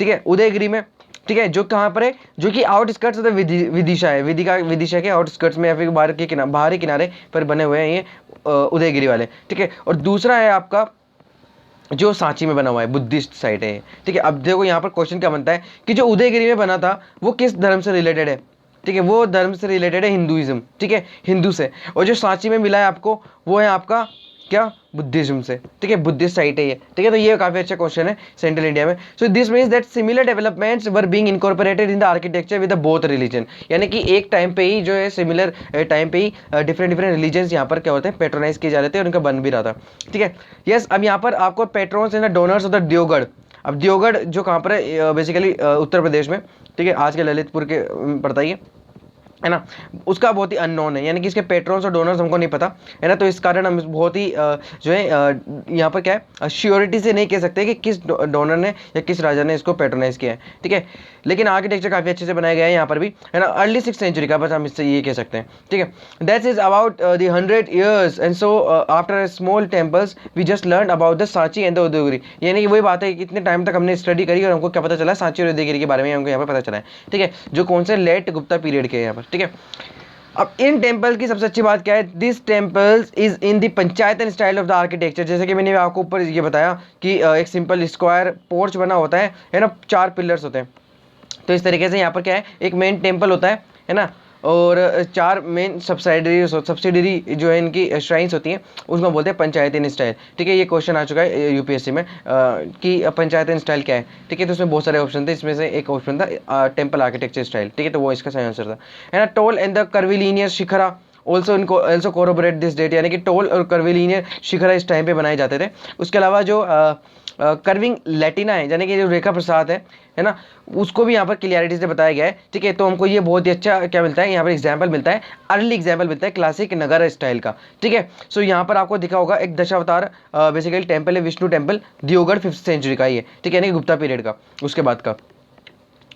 A: ठीक है, उदयगिरी में, ठीक है, जो कहाँ पर है, जो कि आउटस्कर्ट्स ऑफ विदिशा है, विदिशा के आउटस्कर्ट्स में या फिर बाहरी किनारे पर बने हुए हैं ये उदयगिरी वाले, ठीक है। और दूसरा है आपका जो सांची में बना हुआ है, बुद्धिस्ट साइट है, ठीक है। अब देखो यहाँ पर क्वेश्चन क्या बनता है कि जो उदयगिरी में बना था वो किस धर्म से रिलेटेड है, ठीक है, वो धर्म से रिलेटेड है हिंदुइज्म, ठीक है, हिंदू से। और जो सांची में मिला है आपको वो है आपका क्या, बुद्धिज्म से, ठीक है, बुद्धिस्ट साइट है ये, ठीक है। तो ये काफी अच्छा क्वेश्चन है सेंट्रल इंडिया में। So this means that similar developments were being incorporated in the architecture with both religion, यानी कि एक टाइम पे ही जो है सिमिलर टाइम पे ही डिफरेंट रिलीजन्स यहाँ पर क्या होते हैं, पेट्रोनाइज किए जा रहे थे और उनका बन भी रहा था, ठीक है। यस, अब यहाँ पर आपको patrons and donors of the Deogarh, अब दियोगढ़ जो कहाँ पर है, बेसिकली उत्तर प्रदेश में, ठीक है, आज के ललितपुर के पड़ता ही है ना, उसका बहुत ही अननोन है, यानी कि इसके पेट्रॉन्स और डोनर्स हमको नहीं पता, है ना। तो इस कारण हम बहुत ही जो है यहाँ पर क्या है, श्योरिटी से नहीं कह सकते कि किस डोनर ने या किस राजा ने इसको पेट्रोनाइज किया है, ठीक है। लेकिन आर्किटेक्चर काफ़ी अच्छे से बनाया गया है यहाँ पर भी, है ना, अर्ली 6th सेंचुरी का, बस हम इससे ये कह सकते हैं, ठीक है। That is about the 100 years and so after small temples we just learn about the Sanchi and the Udayagiri, यानी कि वही बात है कि इतने टाइम तक हमने स्टडी करी और हमको क्या पता चला, सांची और उदयगिरी के बारे में हमको यहाँ पर पता चला है, ठीक है, जो कौन से लेट गुप्ता पीरियड के यहाँ पर, ठीक है। अब इन टेम्पल की सबसे अच्छी बात क्या है, this temples is in the Panchayatana style of the architecture, जैसे कि मैंने आपको ऊपर ये बताया कि एक सिंपल स्क्वायर पोर्च बना होता है ना, 4 पिलर्स होते हैं। तो इस तरीके से यहाँ पर क्या है, एक मेन टेम्पल होता है ना, और 4 मेन सब्सिडरी जो है इनकी श्राइन्स होती हैं, उसको बोलते हैं पंचायतन स्टाइल, ठीक है। ये क्वेश्चन आ चुका है यूपीएससी में कि पंचायतन स्टाइल क्या है, ठीक है। तो उसमें बहुत सारे ऑप्शन थे, इसमें से एक ऑप्शन था टेम्पल आर्किटेक्चर स्टाइल, ठीक है, तो वो इसका सही आंसर था, है ना। Tall and the curvilinear shikhara also corroborate this date, यानी कि टोल और कर्विलिनियर शिखरा इस टाइम पे बनाए जाते थे। उसके अलावा जो कर्विंग लेटिना है, यानी कि जो रेखा प्रसाद है ना, उसको भी यहाँ पर क्लियरिटी से बताया गया है, ठीक है। तो हमको ये बहुत ही अच्छा क्या मिलता है, यहाँ पर एग्जाम्पल मिलता है, अर्ली एग्जाम्पल मिलता है क्लासिक नगर स्टाइल का, ठीक है। सो यहाँ पर आपको दिखा होगा एक दशावतार बेसिकली टेम्पल है, Vishnu temple, Deogarh 5th century का ही है, ठीक है, यानी कि गुप्ता पीरियड का, उसके बाद का।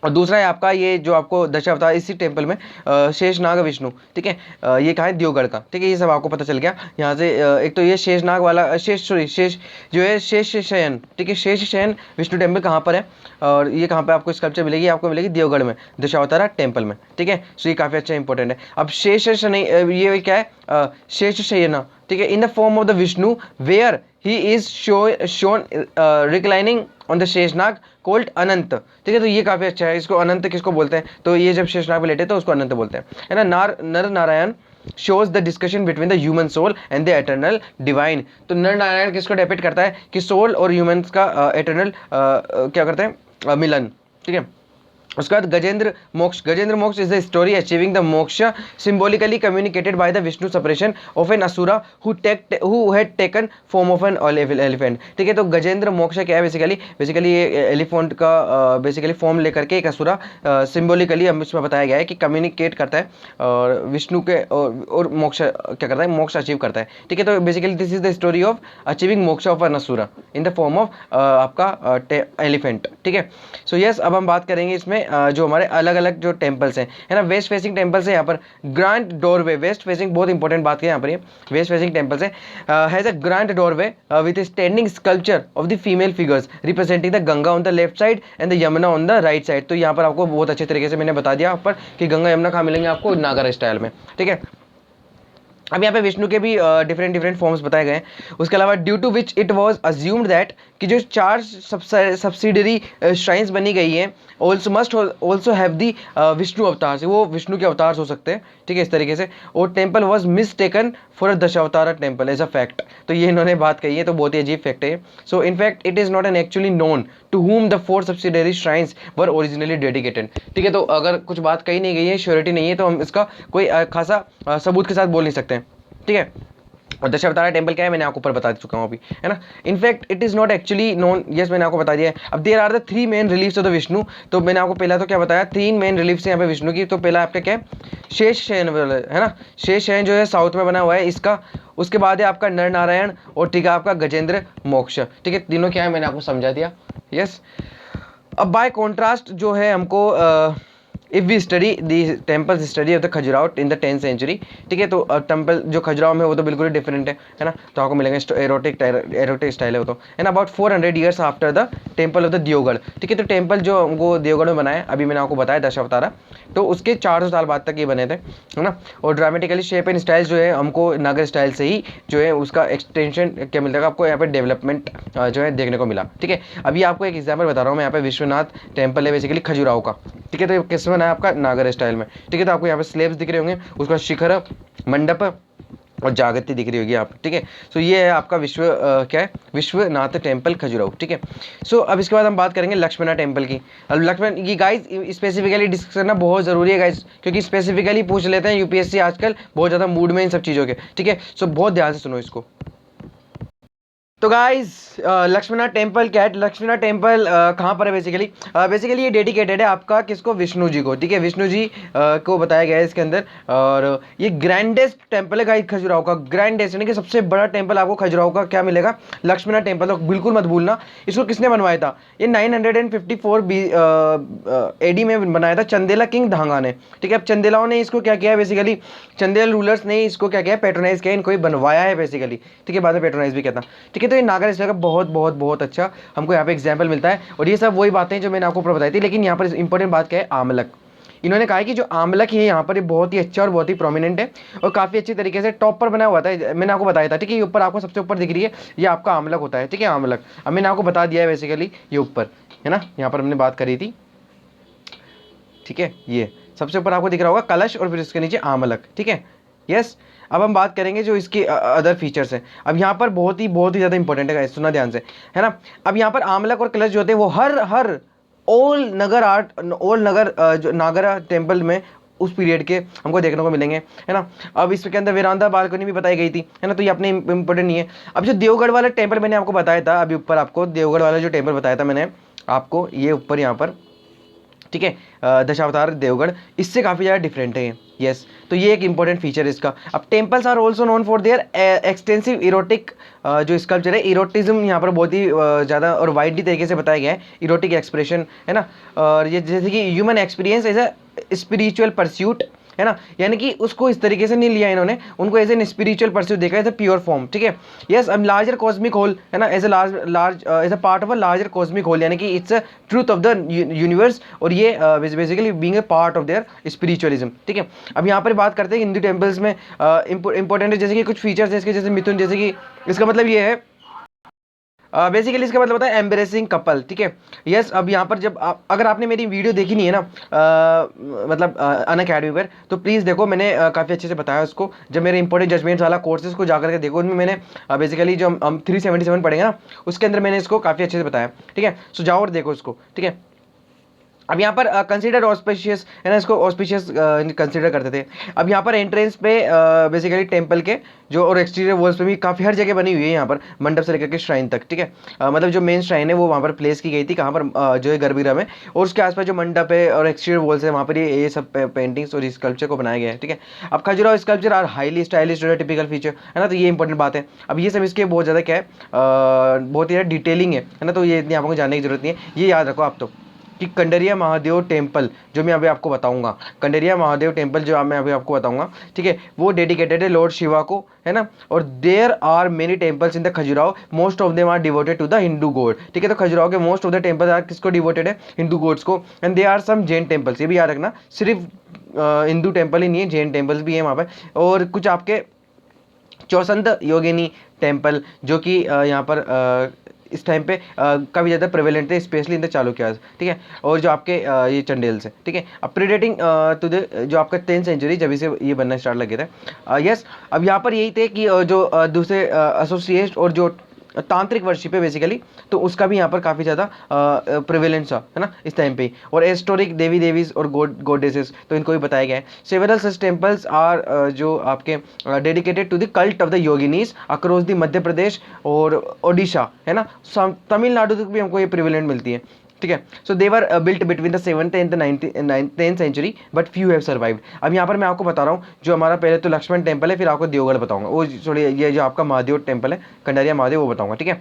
A: और दूसरा है आपका ये जो आपको दशावतार इसी टेम्पल में शेषनाग विष्णु, ठीक है। ये कहाँ है, देवगढ़ का, ठीक है। ये सब आपको पता चल गया यहाँ से। एक तो ये शेषनाग वाला शेष जो है शेष शयन, ठीक है, शेष शयन विष्णु टेम्पल कहाँ पर है, और ये कहाँ पे आपको स्कल्पचर मिलेगी, आपको मिलेगी देवगढ़ में दशावतारा टेम्पल में, ठीक है। सो ये काफ़ी अच्छा इंपॉर्टेंट है। अब शेष शनि ये क्या है, शेष शयना, ठीक है, in the form of the Vishnu where he is shown reclining on the Sheshnag called Anant, ठीक है। तो ये काफ़ी अच्छा है। इसको अनंत किसको बोलते हैं, तो ये जब शेषनाग पे लेटे तो उसको अनंत बोलते हैं, है ना। Nar Narayan shows the discussion between the human soul and the eternal divine. तो नर नारायण किसको डिपिक्ट करता है कि सोल और ह्यूमंस का एटर्नल क्या करते हैं, मिलन, ठीक है। उसके बाद Gajendra Moksha is the story achieving the moksha symbolically communicated by the Vishnu separation of an asura who had taken form of an elephant, ठीक है। तो गजेंद्र मोक्ष क्या है, बेसिकली ये एलिफेंट का बेसिकली फॉर्म लेकर के एक असुरा सिंबॉलिकली हम इसमें बताया गया है कि कम्युनिकेट करता है और विष्णु के और मोक्ष क्या करता है, मोक्ष अचीव करता है, ठीक है। तो basically this is the story of achieving moksha of an asura in the form of आपका एलिफेंट, ठीक है। सो यस, अब हम बात करेंगे इसमें जो हमारे अलग अलग जो टेम्पल्स हैं, है ना। वेस्ट फेसिंग टेम्पल्स है यहाँ पर, ग्रैंड डोरवे, वेस्ट फेसिंग बहुत इंपॉर्टेंट बात की यहाँ पर, ये वेस्ट फेसिंग टेम्पल्स है, has a grand doorway with standing sculpture of the female figures representing the Ganga on the left side and the Yamuna on the right side. तो यहाँ पर आपको बहुत अच्छे तरीके से मैंने बता दिया यहाँ पर कि गंगा यमुना कहाँ मिलेंगे आपको, नागर स्टाइल में, ठीक है। अब यहाँ पे विष्णु के भी डिफरेंट फॉर्म्स बताए गए हैं। उसके अलावा due to which it was assumed that कि जो 4 सब्सिडरी श्राइन्स बनी गई हैं also must also have the Vishnu avatar, से वो विष्णु के अवतार हो सकते हैं, ठीक है, इस तरीके से। और temple was mistaken for a Dashavatara temple as a fact. तो ये इन्होंने बात कही है, तो बहुत ही अजीब फैक्ट है। So in fact it is not an actually known to whom the 4 subsidiary shrines were originally dedicated, ठीक है। तो अगर कुछ बात कही नहीं गई है, श्योरिटी नहीं है, तो हम इसका कोई खासा सबूत के साथ बोल नहीं सकते हैं, ठीक है। और दशावतारा टेम्पल क्या है मैंने आपको ऊपर बता चुका हूँ अभी, है ना। In fact it is not actually known, yes मैंने आपको बता दिया है। अब there are the 3 main reliefs of the Vishnu. तो मैंने आपको पहला तो क्या बताया, 3 मेन रिलीफ्स हैं यहाँ पे विष्णु की। तो पहला आपका क्या है, शेष शयन, है ना। शेष शयन जो है साउथ में बना हुआ है इसका। उसके बाद है आपका नर नारायण, और ठीक है आपका गजेंद्र मोक्ष, ठीक है। तीनों क्या है मैंने आपको समझा दिया, यस। अब बाय कॉन्ट्रास्ट जो है हमको if we study the temples study of the Khajuraho in the 10th century, ठीक है। तो टेम्पल जो खजुराहो में वो तो बिल्कुल ही डिफरेंट है ना। तो आपको मिलेंगे एरोटिक स्टाइल है वो तो, है ना। About 400 years after the temple of the Deogarh, ठीक है। तो टेम्पल जो हमको देवगढ़ में बनाया अभी मैंने आपको बताया दशावतारा, तो उसके 400 साल बाद तक ये बने थे, है ना। और ड्रामेटिकली शेप एंड स्टाइल जो है हमको नागर स्टाइल से ही जो है उसका एक्सटेंशन क्या मिलता है आपको यहाँ पे, डेवलपमेंट जो है देखने को मिला, ठीक है। अभी आपको एक एग्जाम्पल बता रहा हूँ मैं, यहाँ पे विश्वनाथ टेम्पल है बेसिकली खजुराहो का, ठीक है। तो किस में है आपका नागर स्टाइल में, ठीक है। तो आपको यहाँ पे स्लेब्स दिख रहे होंगे, उसका शिखर मंडप और जागृति दिख रही होगी आप, ठीक है। सो ये है आपका क्या है, विश्वनाथ टेम्पल खजुराहो, ठीक है। सो अब इसके बाद हम बात करेंगे लक्ष्मणा टेम्पल की। अब लक्ष्मण ये गाइस स्पेसिफिकली डिस्कस करना बहुत ज़रूरी है गाइस, क्योंकि स्पेसिफिकली पूछ लेते हैं यूपीएससी आजकल बहुत ज़्यादा मूड में इन सब चीज़ों के, ठीक है। सो बहुत ध्यान से सुनो इसको। तो गाइस लक्ष्मणा टेम्पल क्या है, लक्ष्मणा टेम्पल कहाँ पर है बेसिकली ये डेडिकेटेड है आपका किसको, विष्णु जी को, ठीक है। विष्णु जी को बताया गया है इसके अंदर। और ये ग्रैंडेस्ट टेम्पल है गाइस खजुराहो का, ग्रैंडेस्ट यानी कि सबसे बड़ा टेम्पल आपको खजुराहो का क्या मिलेगा, लक्ष्मणा टेम्पल। तो बिल्कुल मत भूलना। इसको किसने बनवाया था, ये 954 AD में बनाया था चंदेला किंग धांगा ने, ठीक है। अब चंदेलाओं ने इसको क्या किया है, बेसिकली चंदेल रूलर्स ने इसको क्या किया है, पेट्रोनाइज किया, इनको बनवाया है बेसिकली, ठीक है। बाद में पेट्रोनाइज भी किया था, ठीक है। तो ये नागर स्टाइल का बहुत अच्छा हमको यहाँ पे एग्जाम्पल मिलता है। और ये सब वही बातें जो मैंने आपको ऊपर बताई थी, लेकिन यहाँ पर इंपॉर्टेंट बात क्या है, आमलक। इन्होंने कहा है कि जो आमलक है यहाँ पर ये बहुत ही अच्छा और बहुत ही प्रोमिनेंट है और काफ़ी अच्छी तरीके से टॉप पर बना हुआ था। मैंने आपको बताया था, ठीक है। ये ऊपर आपको सबसे ऊपर दिख रही है, ये आपका आमलक होता है, ठीक है, आमलक। अब मैंने आपको बता दिया है बेसिकली ये ऊपर, है ना, यहाँ पर हमने बात करी थी, ठीक है। ये सबसे ऊपर आपको दिख रहा होगा कलश और फिर उसके नीचे आमलक, ठीक है, यस। अब हम बात करेंगे जो इसके अदर फीचर्स हैं। अब यहाँ पर बहुत ही ज़्यादा इंपॉर्टेंट है, सुना ध्यान से, है ना। अब यहाँ पर आमलक और कलश जो होते हैं वो हर ओल नगर जो नागरा टेम्पल में उस पीरियड के हमको देखने को मिलेंगे, है ना। अब इसके अंदर वेरांदा बालकनी भी बताई गई थी, है ना। तो ये अपने इंपॉर्टेंट नहीं है। अब जो देवगढ़ वाला टेम्पल मैंने आपको बताया था, अभी ऊपर आपको देवगढ़ वाला जो टेम्पल बताया था मैंने आपको, ये ऊपर यहाँ पर ठीक है, दशावतार देवगढ़ इससे काफ़ी ज़्यादा डिफरेंट है। यस, तो ये एक इंपॉर्टेंट फीचर है इसका। अब temples are also known for their extensive erotic जो स्कल्पचर है, इरोटिज्म यहाँ पर बहुत ही ज़्यादा और वाइडली तरीके से बताया गया है, इरोटिक एक्सप्रेशन है ना। और ये जैसे कि human experience as a spiritual pursuit है ना, यानी कि उसको इस तरीके से नहीं लिया इन्होंने, उनको एज एन स्पिरिचुअल परस्यूट देखा एज अ प्योर फॉर्म। ठीक है, यस। अब लार्जर कॉस्मिक होल है ना, as a part of a larger cosmic whole, यानी कि it's a truth of the universe, और ये basically being a part of their spiritualism. ठीक है, अब यहाँ पर बात करते हैं हिंदू टेम्पल्स में इंपॉर्टेंट है जैसे कि कुछ फीचर्स है इसके, जैसे मिथुन, जैसे कि इसका मतलब ये है बेसिकली इसका मतलब होता है एम्ब्रेसिंग कपल। ठीक है, यस। अब यहाँ पर जब अगर आपने मेरी वीडियो देखी नहीं है ना मतलब अनअकैडमी पर, तो प्लीज़ देखो, मैंने काफ़ी अच्छे से बताया उसको। जब मेरे इंपॉर्टेंट जजमेंट्स वाला कोर्सेज को जाकर के देखो, उनमें मैंने बेसिकली जो हम 377 पढ़ेंगे ना, उसके अंदर मैंने इसको काफ़ी अच्छे से बताया। ठीक है, सो जाओ और देखो इसको। ठीक है, अब यहाँ पर कंसिडर ऑस्पिशियस है ना, इसको ऑस्पिशियस कंसिडर करते थे। अब यहाँ पर एंट्रेंस पे बेसिकली टेंपल के जो और एक्सटीरियर वॉल्स पे भी काफ़ी हर जगह बनी हुई है यहाँ पर, मंडप से लेकर के श्राइन तक। ठीक है, मतलब जो मेन श्राइन है वो वहाँ पर प्लेस की गई थी, कहाँ पर जो है गर्भगृह में, और उसके आसपास जो मंडप है और एक्सटीरियर वॉल्स है वहाँ पर ये सब पेंटिंग्स और स्कल्पचर को बनाया गया है। ठीक है, अब Khajuraho sculpture are highly stylish typical feature है ना, तो ये इंपॉर्टेंट बात है। अब ये सब इसके बहुत ज़्यादा क्या है, बहुत ही डिटेलिंग है ना, तो ये इतनी आपको जानने की जरूरत नहीं है, ये याद रखो आप तो कि कंडरिया महादेव टेम्पल जो मैं अभी आपको बताऊंगा, कंडरिया महादेव टेम्पल जो मैं अभी आपको बताऊंगा, ठीक है, वो डेडिकेटेड है लॉर्ड शिवा को, है ना। और there are many temples in the Khajuraho, most of them are devoted to the Hindu god. ठीक है, तो खजुराहो के most of the temples are किसको डिवोटेड है, हिंदू गॉड्स को। And they are some Jain temples, ये भी याद रखना, सिर्फ हिंदू टेम्पल ही नहीं है, जैन टेम्पल्स भी है वहाँ पर। और कुछ आपके चौसंत योगिनी टेम्पल जो कि यहाँ पर इस टाइम पे काफ़ी ज़्यादा प्रेवेलेंट थे, स्पेशली इन द चालुक्यास। ठीक है, और जो आपके ये चंडेल्स है। ठीक है, अब प्रीडेटिंग टू द जो आपका 10th सेंचुरी, जब इसे ये बनना स्टार्ट लगे थे। यस, अब यहाँ पर यही थे कि जो दूसरे एसोसिएट और जो तांत्रिक वर्शिप है बेसिकली, तो उसका भी यहाँ पर काफ़ी ज़्यादा प्रिवेलेंस था, है ना, इस टाइम पे। और एस्टोरिक देवी देवीज और गॉडेसेस, तो इनको भी बताया गया है। सेवरल सच टेम्पल्स आर जो आपके dedicated to the cult of the yoginis across the Madhya Pradesh और ओडिशा, है ना, तमिलनाडु तक भी हमको ये प्रिवेलेंट मिलती है। ठीक है, so they were built between the 7th and the 10th century, but few have survived. अब यहाँ पर मैं आपको बता रहा हूँ, जो हमारा पहले तो लक्ष्मण टेम्पल है, फिर आपको देवगढ़ बताऊंगा, वो सॉरी ये जो आपका महादेव टेम्पल है, कंडरिया महादेव, वो बताऊंगा। ठीक है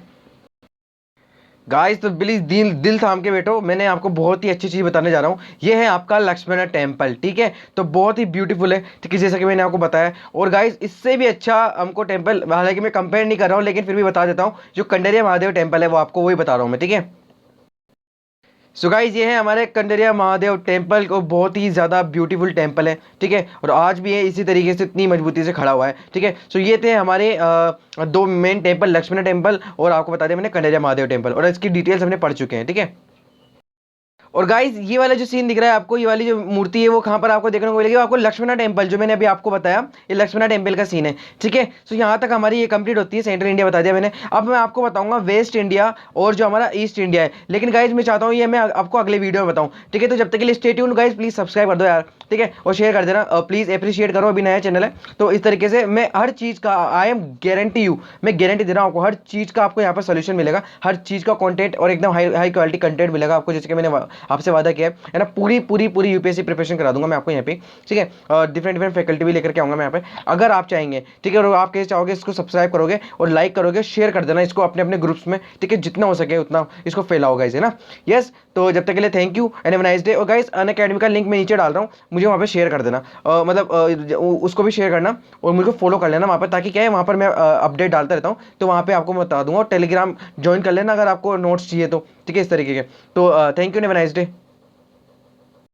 A: गाइस, तो प्लीज दिल थाम के बैठो, मैंने आपको बहुत ही अच्छी चीज बताने जा रहा हूँ। ये है आपका लक्ष्मण टेम्पल। ठीक है, तो बहुत ही ब्यूटीफुल है, ठीक है, जैसा कि मैंने आपको बताया। और गाइस, इससे भी अच्छा हमको टेम्पल, हालांकि मैं कंपेयर नहीं कर रहा हूँ, लेकिन फिर भी बता देता हूँ, जो कंडरिया महादेव टेम्पल है वो आपको वही बता रहा हूँ मैं। ठीक है, सो गाइज, ये है हमारे कंडरिया महादेव टेम्पल को, बहुत ही ज़्यादा ब्यूटीफुल टेम्पल है। ठीक है, और आज भी है इसी तरीके से, इतनी मजबूती से खड़ा हुआ है। ठीक है, सो ये थे हमारे दो मेन टेम्पल, लक्ष्मण टेम्पल और आपको बता दिया मैंने कंडरिया महादेव टेम्पल, और इसकी डिटेल्स हमने पढ़ चुके हैं। ठीक है, और गाइज, ये वाला जो सीन दिख रहा है आपको, ये वाली जो मूर्ति है वो कहाँ पर आपको देखने को मिलेगी, आपको लक्ष्मणा टेम्पल, जो मैंने अभी आपको बताया, ये लक्ष्मणा टेम्पल का सीन है। ठीक है, सो यहाँ तक हमारी ये कंप्लीट होती है, सेंट्रल इंडिया बता दिया मैंने। अब मैं आपको बताऊंगा वेस्ट इंडिया और जो हमारा ईस्ट इंडिया है, लेकिन गाइज मैं चाहता हूँ ये मैं आपको अगले वीडियो में बताऊँ। ठीक है, तो जब तक के लिए stay tuned guys, please subscribe कर दो यार। ठीक है, और शेयर कर देना प्लीज, अप्रिशिएट करो, अभी नया चैनल है तो इस तरीके से मैं हर चीज़ का, आई एम गारंटी यू, मैं गारंटी दे रहा हूँ आपको, हर चीज़ का आपको यहाँ पर सोल्यूशन मिलेगा, हर चीज़ का कंटेंट और एकदम हाई क्वालिटी कंटेंट मिलेगा आपको, जैसे कि मैंने आपसे वादा किया है ना। पूरी यूपीएससी प्रिपरेशन करा दूंगा मैं आपको यहाँ पे। ठीक है, और डिफरेंट फैकल्टी भी लेकर के आऊंगा मैं यहाँ पे, अगर आप चाहेंगे। ठीक है, और आप कैसे चाहोगे, इसको सब्सक्राइब करोगे और लाइक करोगे, शेयर कर देना इसको अपने अपने ग्रुप्स में। ठीक है, जितना हो सके उतना इसको फैलाओ इसे ना। यस, तो जब तक के लिए thank you and have a nice day. और गाइस, अनअकैडमी का लिंक मैं नीचे डाल रहा हूँ, मुझे वहाँ पे शेयर कर देना, मतलब उसको भी शेयर करना और मुझे फॉलो कर लेना वहाँ पर, ताकि क्या है, वहाँ पर मैं अपडेट डालता रहता हूँ, तो वहाँ पे आपको मैं बता दूंगा। और टेलीग्राम ज्वाइन कर लेना अगर आपको नोट्स चाहिए तो। ठीक है, इस तरीके के। तो thank you and have a nice day.